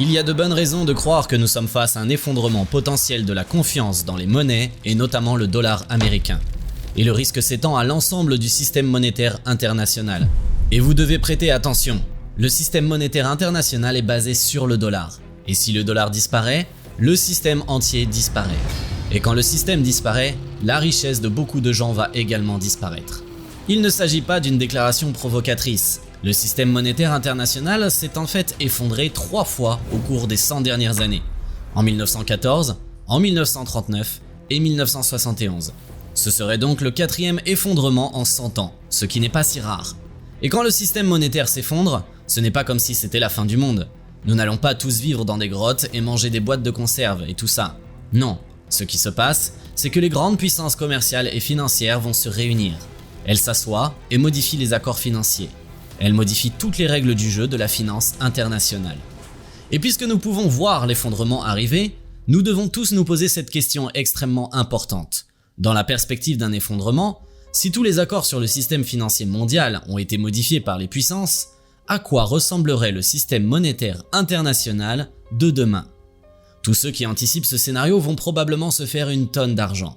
Il y a de bonnes raisons de croire que nous sommes face à un effondrement potentiel de la confiance dans les monnaies et notamment le dollar américain. Et le risque s'étend à l'ensemble du système monétaire international. Et vous devez prêter attention, le système monétaire international est basé sur le dollar. Et si le dollar disparaît, le système entier disparaît. Et quand le système disparaît, la richesse de beaucoup de gens va également disparaître. Il ne s'agit pas d'une déclaration provocatrice. Le système monétaire international s'est en fait effondré 3 fois au cours des 100 dernières années. En 1914, en 1939 et 1971. Ce serait donc le 4e effondrement en 100 ans, ce qui n'est pas si rare. Et quand le système monétaire s'effondre, ce n'est pas comme si c'était la fin du monde. Nous n'allons pas tous vivre dans des grottes et manger des boîtes de conserve et tout ça. Non, ce qui se passe, c'est que les grandes puissances commerciales et financières vont se réunir. Elles s'assoient et modifient les accords financiers. Elles modifient toutes les règles du jeu de la finance internationale. Et puisque nous pouvons voir l'effondrement arriver, nous devons tous nous poser cette question extrêmement importante. Dans la perspective d'un effondrement, si tous les accords sur le système financier mondial ont été modifiés par les puissances, à quoi ressemblerait le système monétaire international de demain? Tous ceux qui anticipent ce scénario vont probablement se faire une tonne d'argent.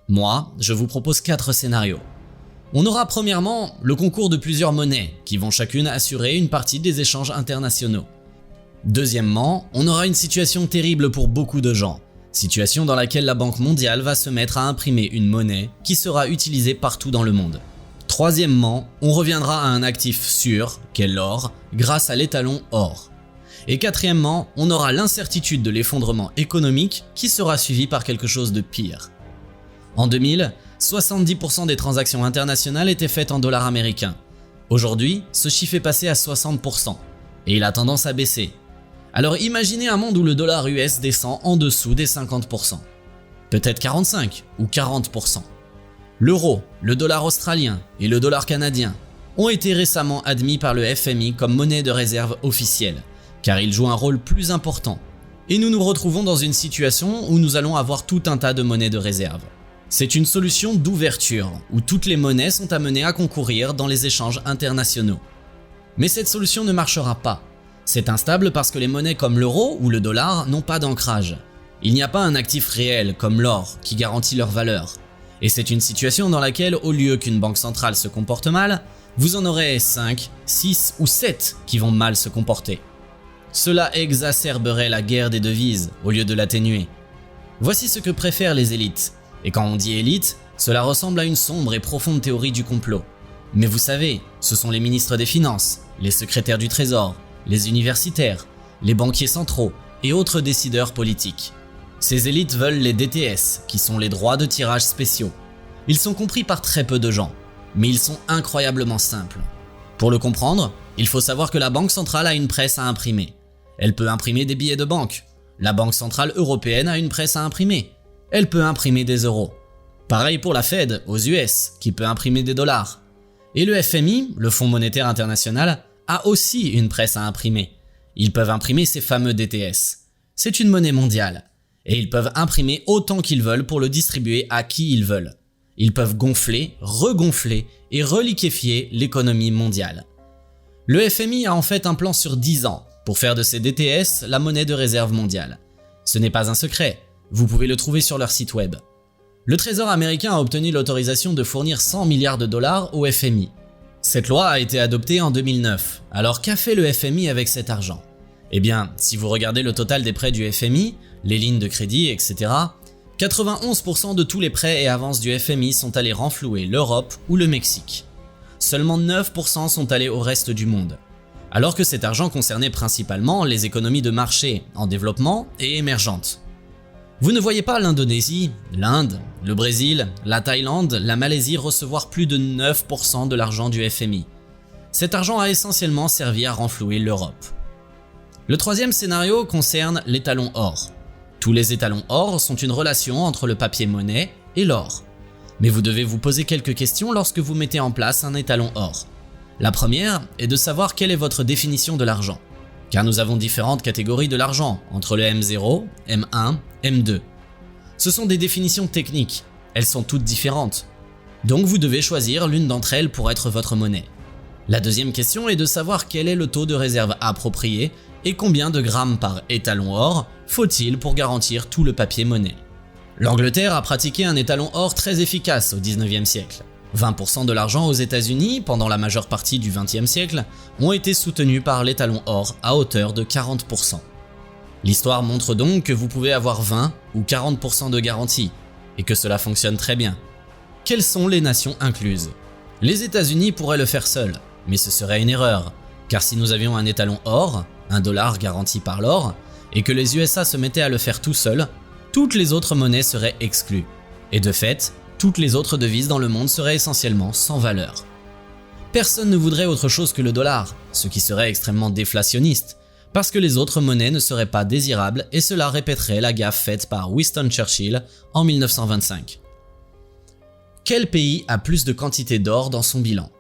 Moi, je vous propose 4 scénarios. On aura premièrement le concours de plusieurs monnaies qui vont chacune assurer une partie des échanges internationaux. Deuxièmement, on aura une situation terrible pour beaucoup de gens, situation dans laquelle la Banque mondiale va se mettre à imprimer une monnaie qui sera utilisée partout dans le monde. Troisièmement, on reviendra à un actif sûr, qu'est l'or, grâce à l'étalon or. Et quatrièmement, on aura l'incertitude de l'effondrement économique qui sera suivi par quelque chose de pire. En 2000, 70% des transactions internationales étaient faites en dollars américains. Aujourd'hui, ce chiffre est passé à 60% et il a tendance à baisser. Alors imaginez un monde où le dollar US descend en dessous des 50%. Peut-être 45 ou 40%. L'euro, le dollar australien et le dollar canadien ont été récemment admis par le FMI comme monnaie de réserve officielle, car ils jouent un rôle plus important. Et nous nous retrouvons dans une situation où nous allons avoir tout un tas de monnaies de réserve. C'est une solution d'ouverture, où toutes les monnaies sont amenées à concourir dans les échanges internationaux. Mais cette solution ne marchera pas. C'est instable parce que les monnaies comme l'euro ou le dollar n'ont pas d'ancrage. Il n'y a pas un actif réel comme l'or qui garantit leur valeur. Et c'est une situation dans laquelle, au lieu qu'une banque centrale se comporte mal, vous en aurez 5, 6 ou 7 qui vont mal se comporter. Cela exacerberait la guerre des devises au lieu de l'atténuer. Voici ce que préfèrent les élites. Et quand on dit élite, cela ressemble à une sombre et profonde théorie du complot. Mais vous savez, ce sont les ministres des Finances, les secrétaires du Trésor, les universitaires, les banquiers centraux et autres décideurs politiques. Ces élites veulent les DTS, qui sont les droits de tirage spéciaux. Ils sont compris par très peu de gens, mais ils sont incroyablement simples. Pour le comprendre, il faut savoir que la Banque centrale a une presse à imprimer. Elle peut imprimer des billets de banque. La Banque centrale européenne a une presse à imprimer. Elle peut imprimer des euros. Pareil pour la Fed aux US, qui peut imprimer des dollars. Et le FMI, le Fonds monétaire international, a aussi une presse à imprimer. Ils peuvent imprimer ces fameux DTS. C'est une monnaie mondiale. Et ils peuvent imprimer autant qu'ils veulent pour le distribuer à qui ils veulent. Ils peuvent gonfler, regonfler et reliquéfier l'économie mondiale. Le FMI a en fait un plan sur 10 ans pour faire de ces DTS la monnaie de réserve mondiale. Ce n'est pas un secret. Vous pouvez le trouver sur leur site web. Le Trésor américain a obtenu l'autorisation de fournir 100 milliards de dollars au FMI. Cette loi a été adoptée en 2009. Alors qu'a fait le FMI avec cet argent? Eh bien, si vous regardez le total des prêts du FMI, les lignes de crédit, etc., 91% de tous les prêts et avances du FMI sont allés renflouer l'Europe ou le Mexique. Seulement 9% sont allés au reste du monde. Alors que cet argent concernait principalement les économies de marché en développement et émergentes. Vous ne voyez pas l'Indonésie, l'Inde, le Brésil, la Thaïlande, la Malaisie recevoir plus de 9% de l'argent du FMI. Cet argent a essentiellement servi à renflouer l'Europe. Le troisième scénario concerne l'étalon or. Tous les étalons or sont une relation entre le papier-monnaie et l'or. Mais vous devez vous poser quelques questions lorsque vous mettez en place un étalon or. La première est de savoir quelle est votre définition de l'argent. Car nous avons différentes catégories de l'argent, entre le M0, M1, M2. Ce sont des définitions techniques, elles sont toutes différentes. Donc vous devez choisir l'une d'entre elles pour être votre monnaie. La deuxième question est de savoir quel est le taux de réserve approprié Et combien de grammes par étalon or faut-il pour garantir tout le papier-monnaie? L'Angleterre a pratiqué un étalon or très efficace au 19e siècle. 20% de l'argent aux États-Unis, pendant la majeure partie du 20e siècle, ont été soutenus par l'étalon or à hauteur de 40%. L'histoire montre donc que vous pouvez avoir 20 ou 40% de garantie, et que cela fonctionne très bien. Quelles sont les nations incluses? Les États-Unis pourraient le faire seuls, mais ce serait une erreur, car si nous avions un étalon or, un dollar garanti par l'or, et que les USA se mettaient à le faire tout seuls, toutes les autres monnaies seraient exclues. Et de fait, toutes les autres devises dans le monde seraient essentiellement sans valeur. Personne ne voudrait autre chose que le dollar, ce qui serait extrêmement déflationniste, parce que les autres monnaies ne seraient pas désirables et cela répéterait la gaffe faite par Winston Churchill en 1925. Quel pays a plus de quantité d'or dans son bilan?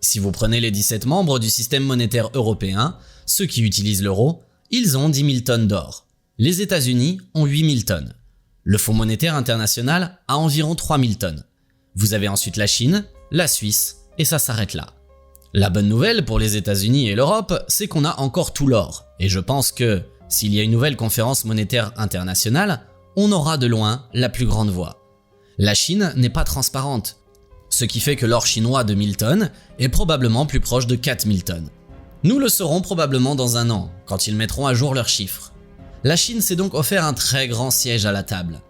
Si vous prenez les 17 membres du système monétaire européen, ceux qui utilisent l'euro, ils ont 10 000 tonnes d'or. Les États-Unis ont 8 000 tonnes. Le Fonds monétaire international a environ 3 000 tonnes. Vous avez ensuite la Chine, la Suisse, et ça s'arrête là. La bonne nouvelle pour les États-Unis et l'Europe, c'est qu'on a encore tout l'or. Et je pense que, s'il y a une nouvelle conférence monétaire internationale, on aura de loin la plus grande voix. La Chine n'est pas transparente, ce qui fait que l'or chinois de 1000 tonnes est probablement plus proche de 4000 tonnes. Nous le saurons probablement dans un an, quand ils mettront à jour leurs chiffres. La Chine s'est donc offert un très grand siège à la table.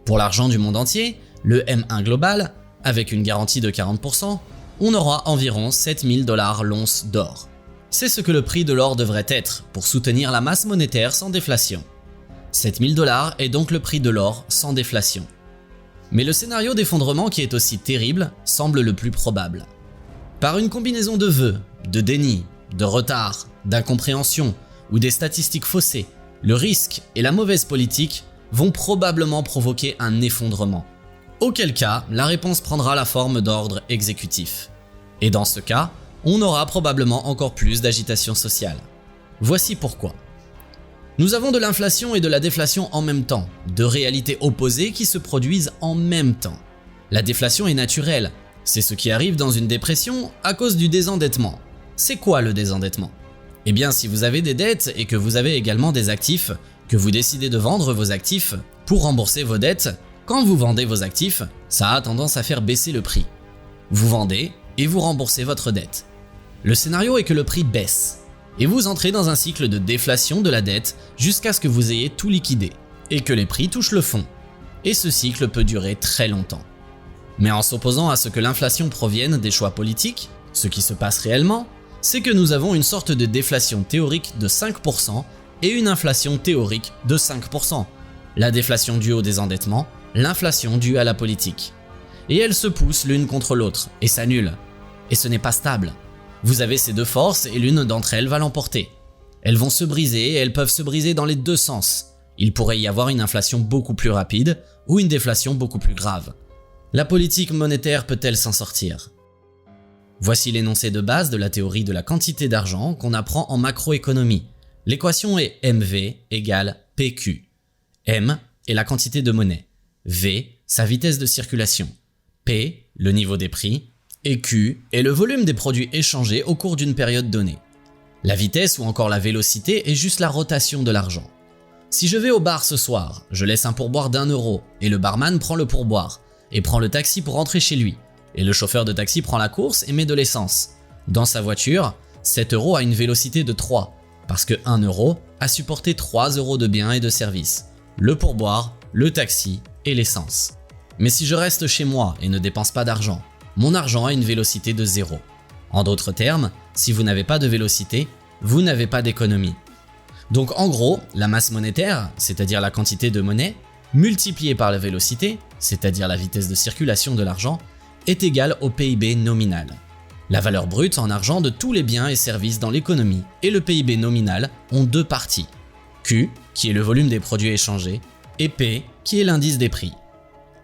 Pour l'argent du monde entier, le M1 global, avec une garantie de 40%, on aura environ 7000 $ l'once d'or. C'est ce que le prix de l'or devrait être pour soutenir la masse monétaire sans déflation. 7000 $ est donc le prix de l'or sans déflation. Mais le scénario d'effondrement qui est aussi terrible semble le plus probable. Par une combinaison de vœux, de déni, de retard, d'incompréhension ou des statistiques faussées, le risque et la mauvaise politique vont probablement provoquer un effondrement. Auquel cas, la réponse prendra la forme d'ordre exécutif. Et dans ce cas, on aura probablement encore plus d'agitation sociale. Voici pourquoi. Nous avons de l'inflation et de la déflation en même temps, deux réalités opposées qui se produisent en même temps. La déflation est naturelle, c'est ce qui arrive dans une dépression à cause du désendettement. C'est quoi le désendettement? Eh bien, si vous avez des dettes et que vous avez également des actifs, que vous décidez de vendre vos actifs pour rembourser vos dettes, quand vous vendez vos actifs, ça a tendance à faire baisser le prix. Vous vendez et vous remboursez votre dette. Le scénario est que le prix baisse et vous entrez dans un cycle de déflation de la dette jusqu'à ce que vous ayez tout liquidé et que les prix touchent le fond. Et ce cycle peut durer très longtemps. Mais en s'opposant à ce que l'inflation provienne des choix politiques, ce qui se passe réellement, c'est que nous avons une sorte de déflation théorique de 5% et une inflation théorique de 5%. La déflation due au désendettement, l'inflation due à la politique. Et elles se poussent l'une contre l'autre et s'annulent. Et ce n'est pas stable. Vous avez ces deux forces et l'une d'entre elles va l'emporter. Elles vont se briser et elles peuvent se briser dans les deux sens. Il pourrait y avoir une inflation beaucoup plus rapide ou une déflation beaucoup plus grave. La politique monétaire peut-elle s'en sortir? Voici l'énoncé de base de la théorie de la quantité d'argent qu'on apprend en macroéconomie. L'équation est MV égale PQ. M est la quantité de monnaie, V, sa vitesse de circulation, P, le niveau des prix, et Q est le volume des produits échangés au cours d'une période donnée. La vitesse ou encore la vélocité est juste la rotation de l'argent. Si je vais au bar ce soir, je laisse un pourboire d'1 € et le barman prend le pourboire et prend le taxi pour rentrer chez lui. Et le chauffeur de taxi prend la course et met de l'essence. Dans sa voiture, cet euro a une vélocité de 3, parce que 1 € a supporté 3 € de biens et de services, le pourboire, le taxi et l'essence. Mais si je reste chez moi et ne dépense pas d'argent, mon argent a une vélocité de 0. En d'autres termes, si vous n'avez pas de vélocité, vous n'avez pas d'économie. Donc en gros, la masse monétaire, c'est-à-dire la quantité de monnaie, multipliée par la vélocité, c'est-à-dire la vitesse de circulation de l'argent, est égale au PIB nominal. La valeur brute en argent de tous les biens et services dans l'économie et le PIB nominal ont deux parties. Q, qui est le volume des produits échangés, et P, qui est l'indice des prix.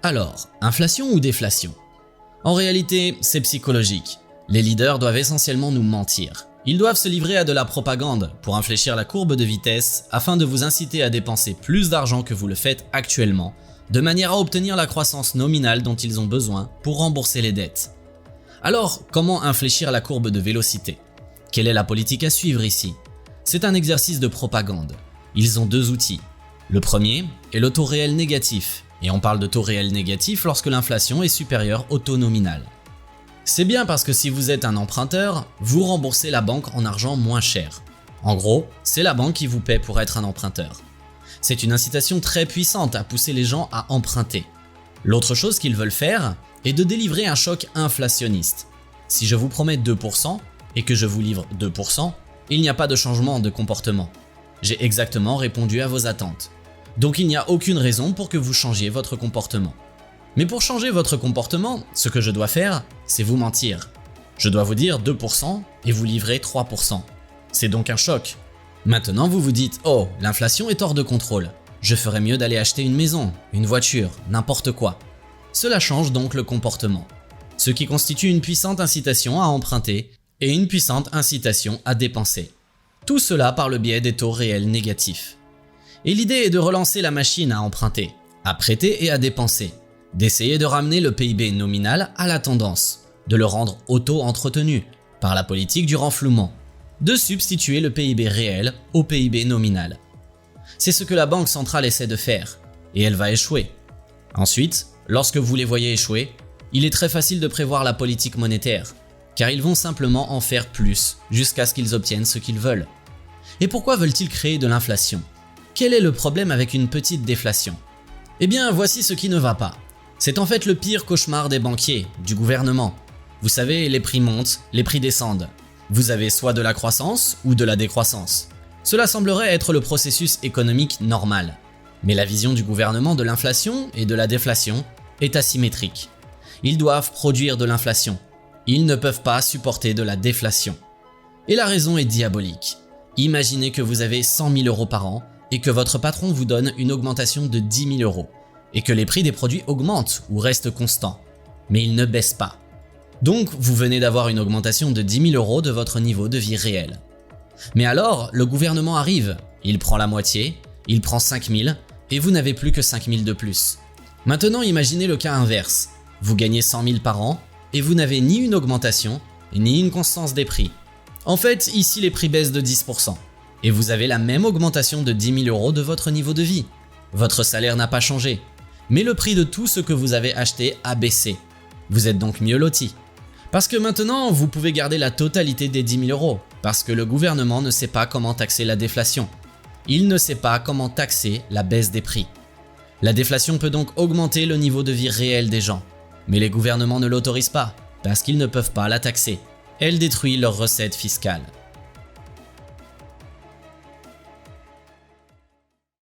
Alors, inflation ou déflation? En réalité, c'est psychologique. Les leaders doivent essentiellement nous mentir. Ils doivent se livrer à de la propagande pour infléchir la courbe de vitesse afin de vous inciter à dépenser plus d'argent que vous le faites actuellement, de manière à obtenir la croissance nominale dont ils ont besoin pour rembourser les dettes. Alors, comment infléchir la courbe de vélocité? Quelle est la politique à suivre ici? C'est un exercice de propagande. Ils ont deux outils. Le premier est le taux réel négatif, et on parle de taux réel négatif lorsque l'inflation est supérieure au taux nominal. C'est bien parce que si vous êtes un emprunteur, vous remboursez la banque en argent moins cher. En gros, c'est la banque qui vous paie pour être un emprunteur. C'est une incitation très puissante à pousser les gens à emprunter. L'autre chose qu'ils veulent faire est de délivrer un choc inflationniste. Si je vous promets 2% et que je vous livre 2%, il n'y a pas de changement de comportement. J'ai exactement répondu à vos attentes. Donc il n'y a aucune raison pour que vous changiez votre comportement. Mais pour changer votre comportement, ce que je dois faire, c'est vous mentir. Je dois vous dire 2% et vous livrer 3%. C'est donc un choc. Maintenant vous vous dites « Oh, l'inflation est hors de contrôle. Je ferais mieux d'aller acheter une maison, une voiture, n'importe quoi. » Cela change donc le comportement. Ce qui constitue une puissante incitation à emprunter et une puissante incitation à dépenser. Tout cela par le biais des taux réels négatifs. Et l'idée est de relancer la machine à emprunter, à prêter et à dépenser, d'essayer de ramener le PIB nominal à la tendance, de le rendre auto-entretenu par la politique du renflouement, de substituer le PIB réel au PIB nominal. C'est ce que la Banque centrale essaie de faire, et elle va échouer. Ensuite, lorsque vous les voyez échouer, il est très facile de prévoir la politique monétaire, car ils vont simplement en faire plus jusqu'à ce qu'ils obtiennent ce qu'ils veulent. Et pourquoi veulent-ils créer de l'inflation ? Quel est le problème avec une petite déflation ? Eh bien, voici ce qui ne va pas. C'est en fait le pire cauchemar des banquiers, du gouvernement. Vous savez, les prix montent, les prix descendent. Vous avez soit de la croissance ou de la décroissance. Cela semblerait être le processus économique normal. Mais la vision du gouvernement de l'inflation et de la déflation est asymétrique. Ils doivent produire de l'inflation. Ils ne peuvent pas supporter de la déflation. Et la raison est diabolique. Imaginez que vous avez 100 000 € par an et que votre patron vous donne une augmentation de 10 000 € et que les prix des produits augmentent ou restent constants, mais ils ne baissent pas. Donc, vous venez d'avoir une augmentation de 10 000 € de votre niveau de vie réel. Mais alors, le gouvernement arrive, il prend la moitié, il prend 5 000 et vous n'avez plus que 5 000 de plus. Maintenant, imaginez le cas inverse. Vous gagnez 100 000 par an et vous n'avez ni une augmentation ni une constance des prix. En fait, ici les prix baissent de 10% et vous avez la même augmentation de 10 000 € de votre niveau de vie. Votre salaire n'a pas changé, mais le prix de tout ce que vous avez acheté a baissé. Vous êtes donc mieux loti. Parce que maintenant, vous pouvez garder la totalité des 10 000 €, parce que le gouvernement ne sait pas comment taxer la déflation. Il ne sait pas comment taxer la baisse des prix. La déflation peut donc augmenter le niveau de vie réel des gens, mais les gouvernements ne l'autorisent pas, parce qu'ils ne peuvent pas la taxer. Elle détruit leurs recettes fiscales.